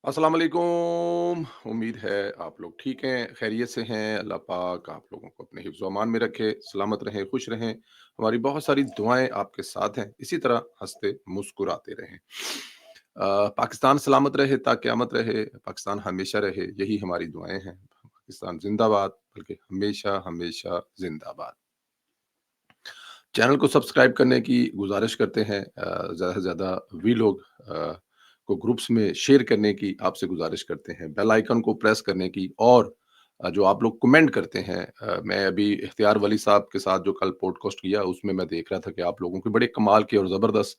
अस्सलाम वालेकुम। उम्मीद है आप लोग ठीक हैं, खैरियत से हैं। अल्लाह पाक आप लोगों को अपने हिफ्ज़ व अमान में रखे, सलामत रहें, खुश रहें। हमारी बहुत सारी दुआएँ आपके साथ हैं। इसी तरह हँसते मुस्कुराते रहें। पाकिस्तान सलामत रहे ता क़यामत रहे, पाकिस्तान हमेशा रहे, यही हमारी दुआएँ हैं। पाकिस्तान ज़िंदाबाद, बल्कि हमेशा, हमेशा ज़िंदाबाद। चैनल को सब्सक्राइब करने की गुज़ारिश करते हैं। ज़्यादा से ज़्यादा वी लोग को ग्रुप्स में शेयर करने की आपसे गुज़ारिश करते हैं। बेल आइकन को प्रेस करने की और जो आप लोग कमेंट करते हैं। मैं अभी इख्तियार वली साहब के साथ जो कल पॉडकास्ट किया उसमें मैं देख रहा था कि आप लोगों के बड़े कमाल के और ज़बरदस्त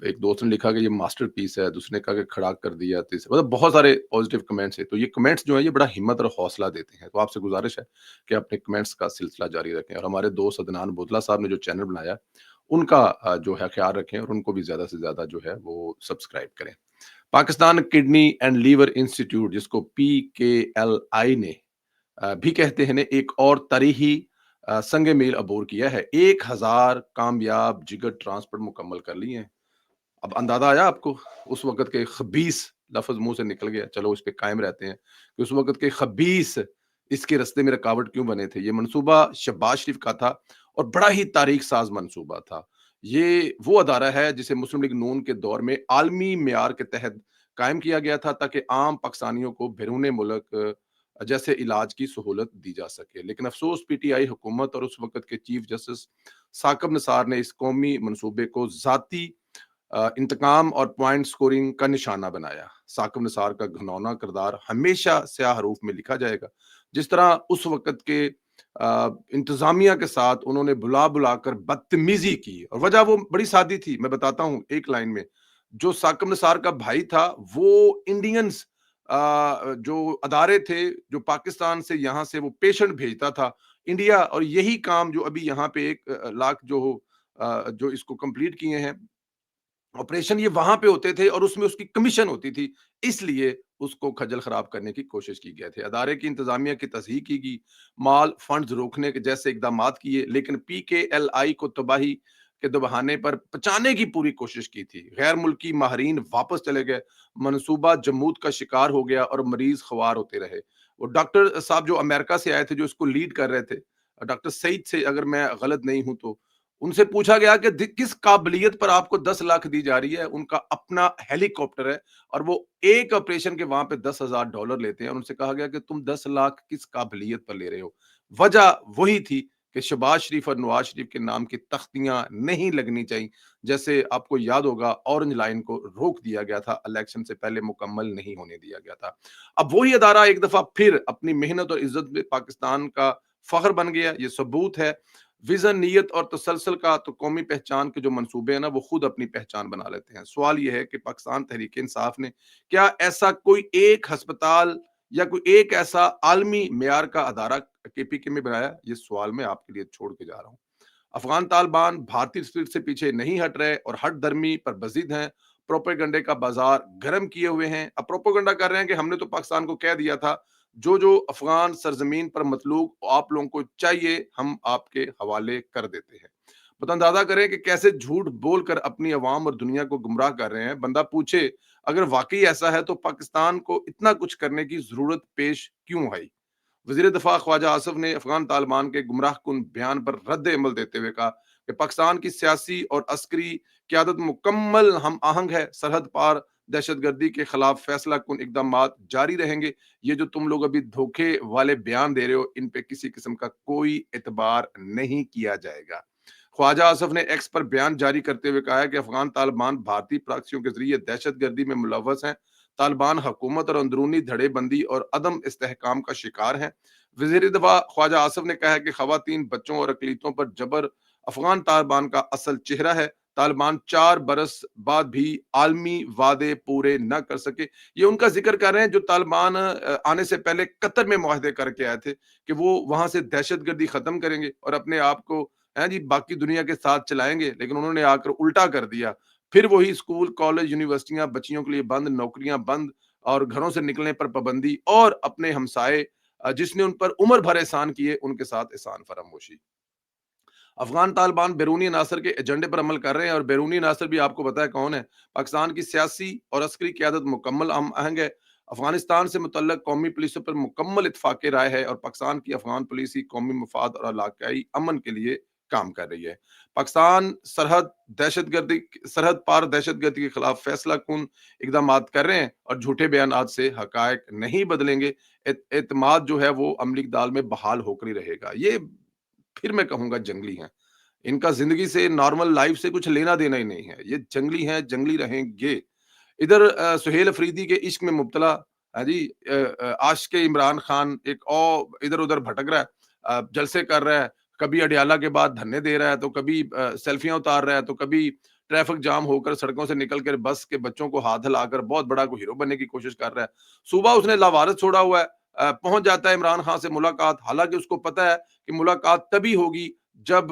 एक दोस्त ने लिखा कि ये मास्टरपीस है, दूसरे ने कहा कि खड़ा कर दिया, तीसरे मतलब बहुत सारे पॉजिटिव कमेंट्स हैं। तो ये कमेंट्स जो हैं ये बड़ा हिम्मत और हौसला देते हैं। तो आपसे गुज़ारिश है कि अपने कमेंट्स का सिलसिला जारी रखें और हमारे दोस्त अदनान बोतला साहब ने जो चैनल बनाया, उनका जो है ख़्याल रखें और उनको भी ज़्यादा से ज़्यादा जो है वो सब्सक्राइब करें। Pakistan kidney and liver institute जिसको पीकेएलआई ने भी कहते हैं ने एक और तारीखी संग मील अबूर किया है। 1000 कामयाब जिगर ट्रांसप्लांट मुकम्मल कर लिए हैं। अब अंदाज़ा आया आपको उस वक़्त के खबीस लफ़्ज़ मुँह से निकल गया, चलो इस पे कायम रहते हैं कि उस वक़्त के खबीस इसके रास्ते में रुकावट क्यों बने थे। ये मंसूबा शहबाज शरीफ का था और बड़ा ही तारीख साज़ मंसूबा था। ये वो अदारा है जिसे मुस्लिम लीग नून के दौर में आलमी मेयार के तहत कायम किया गया था ताकि आम पाकिस्तानियों को बैरून मुल्क जैसे इलाज की सहूलत दी जा सके। लेकिन अफ़सोस पीटीआई हुकूमत और उस वक़्त के चीफ जस्टिस साकिब निसार ने इस कौमी मंसूबे को ज़ाती इंतकाम और पॉइंट स्कोरिंग का निशाना बनाया। साकिब निसार का घिनौना किरदार हमेशा स्याह हरूफ में लिखा जाएगा। जिस तरह उस वक़्त के इंतज़ामिया के साथ उन्होंने बुला-बुलाकर बदतमीज़ी की और वजह वो बड़ी सादी थी, मैं बताता हूँ एक लाइन में। जो साकिब निसार का भाई था, वो इंडियंस जो अदारे थे, जो पाकिस्तान से यहाँ से वो पेशेंट भेजता था इंडिया और यही काम जो अभी यहाँ पे 1 लाख जो इसको कंप्लीट किए हैं ऑपरेशन ये वहां पे होते थे और उसमें उसकी कमीशन होती थी, इसलिए उसको खज्जल खराब करने की कोशिश की गए थे। अदारे की इंतजामिया की तस्हीह की गई, माल फंड्स रोकने के जैसे इकदाम किए, लेकिन पीकेएलआई को तबाही के बहाने पर बचाने की पूरी कोशिश की थी। गैर मुल्की माहरीन वापस चले गए, मनसूबा जमूत का शिकार हो गया और मरीज ख्वार होते रहे। वो डॉक्टर साहब जो अमेरिका से आए थे, जो इसको लीड कर रहे थे, डॉक्टर सईद से अगर मैं गलत नहीं हूं तो उनसे पूछा गया कि किस काबिलियत पर आपको 10 लाख दी जा रही है। उनका अपना हेलीकॉप्टर है और वो एक ऑपरेशन के वहां पे $10,000 लेते हैं और उनसे कहा गया कि तुम 10 लाख किस काबिलियत पर ले रहे हो। वजह वही थी कि शहबाज शरीफ और नवाज शरीफ के नाम की तख्तियां नहीं लगनी चाहिए। जैसे आपको याद होगा ऑरेंज लाइन को रोक दिया गया था, इलेक्शन से पहले मुकम्मल नहीं होने दिया गया था। अब वही अदारा एक दफा फिर अपनी मेहनत और इज्जत में पाकिस्तान का फख्र बन गया। ये सबूत है विजन, नीयत और तसलसल का। तो कौमी पहचान के जो मंसूबे हैं ना, वो खुद अपनी पहचान बना लेते हैं। सवाल ये है कि पाकिस्तान तहरीक इंसाफ ने क्या ऐसा कोई एक हस्पताल या कोई एक ऐसा आलमी मेयार का अदारा केपीके में बनाया? ये सवाल मैं आपके लिए छोड़ के जा रहा हूँ। अफगान तालिबान भारतीय स्पिरिट से पीछे नहीं हट रहे और हट धर्मी पर बजीद हैं। प्रोपेगंडे का बाजार गर्म किए हुए हैं। अब प्रोपेगंडा कर रहे हैं कि हमने तो पाकिस्तान को कह दिया था, जो जो अफगान सरजमीन पर मतलूब आप लोगों को चाहिए हम आपके हवाले कर देते हैं। बता अंदाजा करें कि कैसे झूठ बोलकर अपनी अवाम और दुनिया को गुमराह कर रहे हैं। बंदा पूछे, अगर वाकई ऐसा है तो पाकिस्तान को इतना कुछ करने की जरूरत पेश क्यों आई? वज़ीर दिफ़ा ख्वाजा आसिफ ने अफ़गान तालिबान के गुमराहकुन बयान पर रद्द-ए-अमल देते हुए कहा कि पाकिस्तान की सियासी और अस्करी क़यादत मुकम्मल हम आहंग है, सरहद पार दहशतगर्दी के खिलाफ फैसलाकुन इक़दामात जारी रहेंगे। ये जो तुम लोग अभी धोखे वाले बयान दे रहे हो, इन पे किसी किस्म का कोई एतबार नहीं किया जाएगा। ख्वाजा आसिफ ने एक्स पर बयान जारी करते हुए कहा है कि अफ़गान तालिबान भारतीय प्रॉक्सियों के ज़रिए दहशतगर्दी में मुलव्वस हैं। तालिबान हुकूमत और अंदरूनी धड़ेबंदी और अदम इस्तेहकाम का शिकार है। वज़ीर दिफ़ा ख्वाजा आसिफ ने कहा है कि ख़वातीन, बच्चों और अक़लीतों पर जबर अफ़गान तालिबान का असल चेहरा है। तालिबान 4 बरस बाद भी आलमी वादे पूरे न कर सके। ये उनका ज़िक्र कर रहे हैं जो तालिबान आने से पहले कतर में मुआहदे करके आए थे कि वो वहाँ से दहशतगर्दी ख़त्म करेंगे और अपने आप को हैं जी बाकी दुनिया के साथ चलाएँगे, लेकिन उन्होंने आकर उल्टा कर दिया। फिर वही स्कूल, कॉलेज, यूनिवर्सिटियाँ बच्चियों के लिए बंद, नौकरियाँ बंद और घरों से निकलने पर पाबंदी और अपने हमसाए जिसने उन पर उम्र भर एहसान किए, उनके साथ एहसान फरामोशी। افغان طالبان بیرونی عناصر کے ایجنڈے پر عمل کر رہے ہیں، اور بیرونی عناصر بھی آپ کو پتہ ہے کون ہے۔ پاکستان کی سیاسی اور عسکری قیادت مکمل آہنگ ہے۔ افغانستان سے متعلق قومی پولیسوں پر مکمل اتفاق رائے ہے، اور پاکستان کی افغان پولیسی قومی مفاد اور علاقائی امن کے لیے کام کر رہی ہے۔ پاکستان سرحد پار دہشت گردی کے خلاف فیصلہ کن اقدامات کر رہے ہیں، اور جھوٹے بیانات سے حقائق نہیں بدلیں گے۔ اعتماد جو ہے وہ عملی اقدام میں بحال ہو کر ہی رہے گا۔ یہ پھر میں کہوں گا جنگلی ہیں، ان کا زندگی سے، نارمل لائف سے کچھ لینا دینا ہی نہیں ہے، یہ جنگلی ہیں، جنگلی رہیں گے۔ ادھر سہیل افریدی کے عشق میں مبتلا، ہاں جی، عاشق عمران خان ایک اور ادھر ادھر بھٹک رہا ہے، جلسے کر رہا ہے، کبھی اڈیالہ کے بعد دھرنے دے رہا ہے، تو کبھی سیلفیاں اتار رہا ہے، تو کبھی ٹریفک جام ہو کر سڑکوں سے نکل کر بس کے بچوں کو ہاتھ ہلا کر بہت بڑا کوئی ہیرو بننے کی کوشش کر رہا ہے۔ صبح اس نے لاوارث چھوڑا ہوا ہے، پہنچ جاتا ہے عمران خان سے ملاقات، حالانکہ اس کو پتا ہے کہ ملاقات تبھی ہوگی جب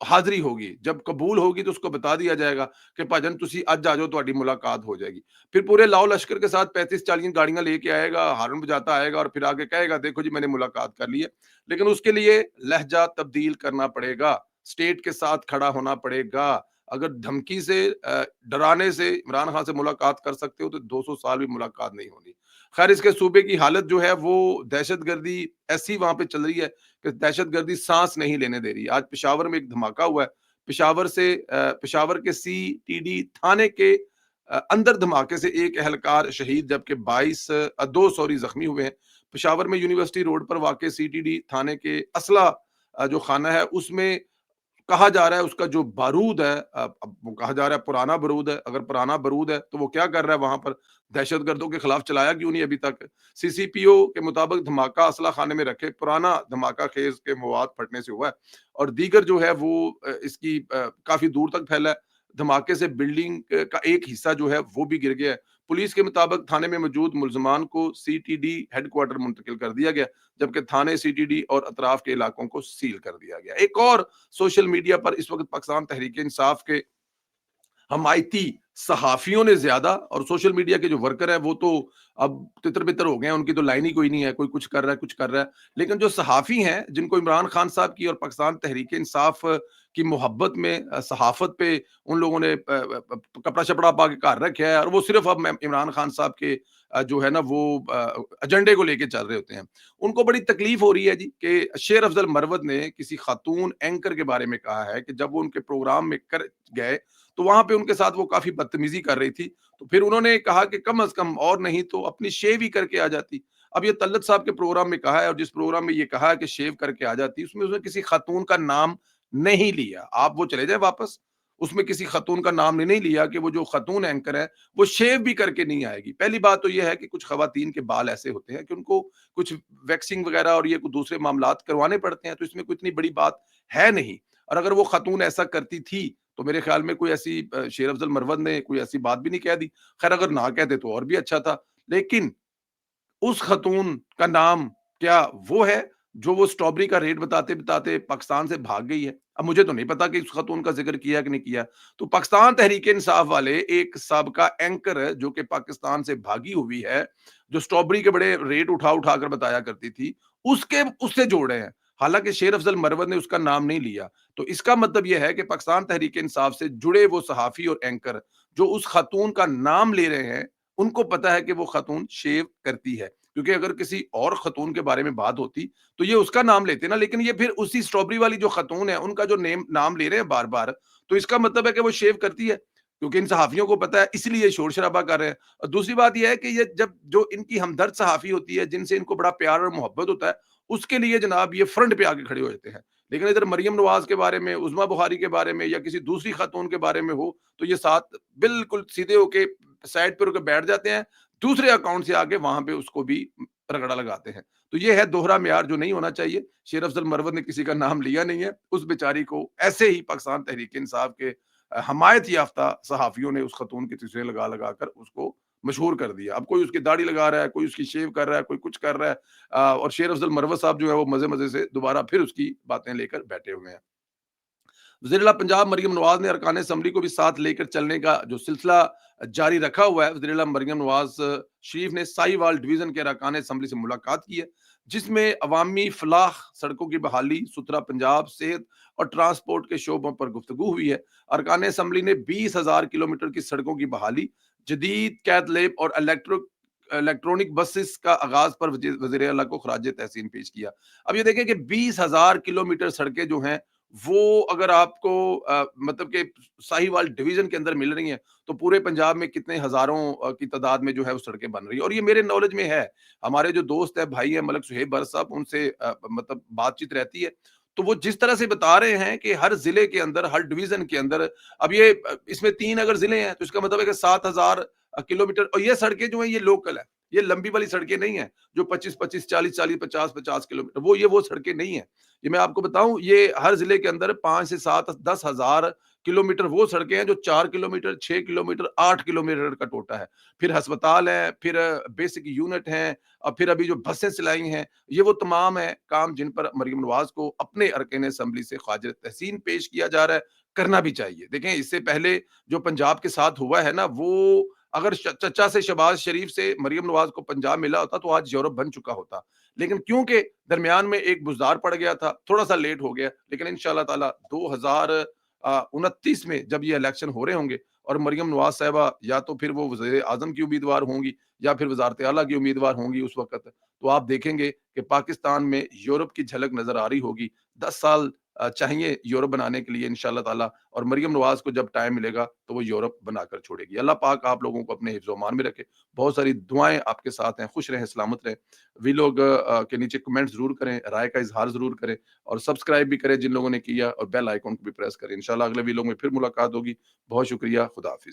حاضری ہوگی، جب قبول ہوگی تو اس کو بتا دیا جائے گا کہ بھاجن تسی اج آ جاؤ، تہاڈی ملاقات ہو جائے گی۔ پھر پورے لاؤ لشکر کے ساتھ 35-40 گاڑیاں لے کے آئے گا، ہارن بجاتا آئے گا، اور پھر آگے کہے گا دیکھو جی میں نے ملاقات کر لی ہے۔ لیکن اس کے لیے لہجہ تبدیل کرنا پڑے گا، اسٹیٹ کے ساتھ کھڑا ہونا پڑے گا۔ اگر دھمکی سے، ڈرانے سے عمران خان سے ملاقات کر سکتے ہو تو 200 سال بھی ملاقات نہیں ہونی۔ خیر، اس کے صوبے کی حالت جو ہے وہ دہشت گردی ایسی وہاں پہ چل رہی ہے کہ دہشت گردی سانس نہیں لینے دے رہی۔ آج پشاور میں ایک دھماکہ ہوا ہے، پشاور کے CTD تھانے کے اندر دھماکے سے ایک اہلکار شہید جبکہ 2 زخمی ہوئے ہیں۔ پشاور میں یونیورسٹی روڈ پر واقع CTD تھانے کے اسلحہ جو خانہ ہے، اس میں کہا جا رہا ہے اس کا جو بارود ہے، اب وہ کہا جا رہا ہے پرانا بارود ہے۔ اگر پرانا بارود ہے تو وہ کیا کر رہا ہے وہاں پر؟ دہشت گردوں کے خلاف چلایا کیوں نہیں ابھی تک؟ CCPO کے مطابق دھماکہ اسلحہ خانے میں رکھے پرانا دھماکہ خیز کے مواد پھٹنے سے ہوا ہے، اور دیگر جو ہے وہ اس کی کافی دور تک پھیلا ہے۔ دھماکے سے بلڈنگ کا ایک حصہ جو ہے وہ بھی گر گیا ہے۔ پولیس کے مطابق تھانے میں موجود ملزمان کو CTD ہیڈ کوارٹر منتقل کر دیا گیا، جبکہ تھانے CTD اور اطراف کے علاقوں کو سیل کر دیا گیا۔ ایک اور سوشل میڈیا پر اس وقت پاکستان تحریک انصاف کے حمایتی صحافیوں نے زیادہ، اور سوشل میڈیا کے جو ورکر ہیں وہ تو اب تتر بتر ہو گئے ہیں، ان کی تو لائن ہی کوئی نہیں ہے، کوئی کچھ کر رہا ہے، کچھ کر رہا ہے۔ لیکن جو صحافی ہیں جن کو عمران خان صاحب کی اور پاکستان تحریک انصاف کی محبت میں صحافت پہ ان لوگوں نے کپڑا شپڑا پا کے گھر رکھا ہے، اور وہ صرف اب عمران خان صاحب کے جو ہے نا وہ ایجنڈے کو لے کے چل رہے ہوتے ہیں، ان کو بڑی تکلیف ہو رہی ہے جی کہ شیر افضل مروت نے کسی خاتون اینکر کے بارے میں کہا ہے کہ جب وہ ان کے پروگرام میں کر گئے تو وہاں پہ ان کے ساتھ وہ کافی بدتمیزی کر رہی تھی، تو پھر انہوں نے کہا کہ کم از کم اور نہیں تو اپنی شیو ہی کر کے آ جاتی۔ اب یہ طلعت صاحب کے پروگرام میں کہا ہے، اور جس پروگرام میں یہ کہا ہے کہ شیو کر کے آ جاتی، اس میں کسی خاتون کا نام نہیں لیا۔ آپ وہ چلے جائیں واپس، اس میں کسی خاتون کا نام نہیں لیا کہ وہ جو خاتون اینکر ہے وہ شیو بھی کر کے نہیں آئے گی۔ پہلی بات تو یہ ہے کہ کچھ خواتین کے بال ایسے ہوتے ہیں کہ ان کو کچھ ویکسنگ وغیرہ اور یہ دوسرے معاملات کروانے پڑتے ہیں، تو اس میں کوئی اتنی بڑی بات ہے نہیں۔ اور اگر وہ خاتون ایسا کرتی تھی تو میرے خیال میں کوئی ایسی شیر افضل مروت نے کوئی ایسی بات بھی نہیں کہہ دی۔ خیر اگر نہ کہتے تو اور بھی اچھا تھا، لیکن اس خاتون کا نام کیا وہ ہے جو وہ سٹرابری کا ریٹ بتاتے بتاتے پاکستان سے بھاگ گئی ہے؟ اب مجھے تو نہیں پتا کہ اس خاتون کا ذکر کیا کہ نہیں کیا۔ تو پاکستان تحریک انصاف والے ایک سابقہ اینکر ہے جو کہ پاکستان سے بھاگی ہوئی ہے، جو سٹرابری کے بڑے ریٹ اٹھا اٹھا کر بتایا کرتی تھی، اس سے جوڑے ہیں، حالانکہ شیر افضل مروت نے اس کا نام نہیں لیا۔ تو اس کا مطلب یہ ہے کہ پاکستان تحریک انصاف سے جڑے وہ صحافی اور اینکر جو اس خاتون کا نام لے رہے ہیں، ان کو پتا ہے کہ وہ خاتون شیو کرتی ہے، کیونکہ اگر کسی اور خاتون کے بارے میں بات ہوتی تو یہ اس کا نام لیتے نا، لیکن یہ پھر اسی سٹرابری والی جو خاتون ہے ان کا جو نام لے رہے ہیں بار بار، تو اس کا مطلب ہے کہ وہ شیو کرتی ہے، کیونکہ ان صحافیوں کو پتا ہے، اس لیے شور شرابہ کر رہے ہیں۔ اور دوسری بات یہ ہے کہ یہ جب جو ان کی ہمدرد صحافی ہوتی ہے جن سے ان کو بڑا پیار اور محبت ہوتا ہے، اس کے لیے جناب یہ فرنٹ پہ آ کے کھڑے ہو جاتے ہیں۔ لیکن ادھر مریم نواز کے بارے میں، عظمیٰ بخاری کے بارے میں، یا کسی دوسری خاتون کے بارے میں ہو تو یہ ساتھ بالکل سیدھے ہو کے سائڈ پہ ہو کے بیٹھ جاتے ہیں، دوسرے اکاؤنٹ سے آگے وہاں پہ اس کو بھی رگڑا لگاتے ہیں۔ تو یہ ہے دوہرا معیار جو نہیں ہونا چاہیے۔ شیر افضل مروت نے کسی کا نام لیا نہیں ہے، اس بیچاری کو ایسے ہی پاکستان تحریک انصاف کے حمایت یافتہ صحافیوں نے اس خاتون کی تصویریں لگا لگا کر اس کو مشہور کر دیا۔ اب کوئی اس کی داڑھی لگا رہا ہے، کوئی اس کی شیو کر رہا ہے، کوئی کچھ کر رہا ہے، اور شیر افضل مروت صاحب جو ہے وہ مزے مزے سے دوبارہ پھر اس کی باتیں لے کر بیٹھے ہوئے ہیں۔ वज़ीर आला पंजाब मरियम नवाज़ ने अरकान असम्बली को भी साथ लेकर चलने का जो सिलसिला जारी रखा हुआ है। वज़ीर आला मरियम नवाज़ शरीफ ने साहिवाल डिवीज़न के अरकान असम्बली से मुलाकात की है, जिसमें अवामी फलाह, सड़कों की बहाली, सुथरा पंजाब, सेहत और ट्रांसपोर्ट के शोबों पर गुफ्तगू हुई है। अरकान असम्बली ने 20,000 किलोमीटर की सड़कों की बहाली, जदीद कैथ लैब और इलेक्ट्रॉनिक बसेस का आगाज पर वज़ीर आला को खराज तहसीन पेश किया। अब ये देखें कि 20,000 किलोमीटर सड़कें जो हैं, वो अगर आपको मतलब कि साहिवाल डिवीज़न के अंदर मिल रही हैं, तो पूरे पंजाब में कितने हज़ारों की तादाद में जो है वो सड़कें बन रही हैं। और ये मेरे नॉलेज में है। हमारे जो दोस्त हैं, भाई हैं मलक सुहेब बर साहब, उनसे मतलब बातचीत रहती है। तो वो जिस तरह से बता रहे हैं कि हर ज़िले के अंदर, हर डिवीज़न के अंदर, अब ये इसमें 3 अगर ज़िले हैं, तो इसका मतलब है कि 7,000 किलोमीटर, और ये सड़कें जो हैं ये लोकल हैं। ये लंबी वाली सड़कें नहीं हैं, जो 25-25, 40-40, 50-50 किलोमीटर, वो सड़कें नहीं हैं। ये मैं आपको बताऊँ, ये हर ज़िले के अंदर 5 से 7 10 हज़ार किलोमीटर वो सड़कें हैं जो 4 किलोमीटर, 6 किलोमीटर, 8 किलोमीटर का टोटा है। फिर अस्पताल हैं, फिर बेसिक यूनिट हैं, और फिर अभी जो बसें चलाई हैं, ये वो तमाम है काम जिन पर मरियम नवाज़ को अपने अरकान असम्बली से ख़ारिज तहसीन पेश किया जा रहा है, करना भी चाहिए। देखें, इससे पहले जो पंजाब के साथ हुआ है ना, वो अगर चचा से शहबाज शरीफ से मरियम नवाज को पंजाब मिला होता, तो आज यूरोप बन चुका होता। लेकिन क्योंकि दरमियान में एक बुजदार पड़ गया था, थोड़ा सा लेट हो गया, लेकिन इंशाल्लाह ताला 2029 में जब ये इलेक्शन हो रहे होंगे, और मरियम नवाज साहिबा या तो फिर वो वज़ीर आज़म की उम्मीदवार होंगी, या फिर वज़ारत आला की उम्मीदवार होंगी उस वक़्त, तो आप देखेंगे कि पाकिस्तान में यूरोप की झलक नज़र आ रही होगी। 10 साल चाहिए यूरोप बनाने के लिए इंशाल्लाह ताला, और मरियम नवाज़ को जब टाइम मिलेगा, तो वो यूरोप बनाकर छोड़ेगी। अल्लाह पाक आप लोगों को अपने हिफ्ज़-ओ-अमान में रखे। बहुत सारी दुआएँ आपके साथ हैं, खुश रहें, सलामत रहें। वीलॉग के नीचे कमेंट ज़रूर करें, राय का इज़हार ज़रूर करें, और सब्सक्राइब भी करें जिन लोगों ने किया, और बेल आइकन को भी प्रेस करें। इंशाल्लाह अगले वीलॉग में फिर मुलाकात होगी। बहुत शुक्रिया, खुदा हाफ़िज़।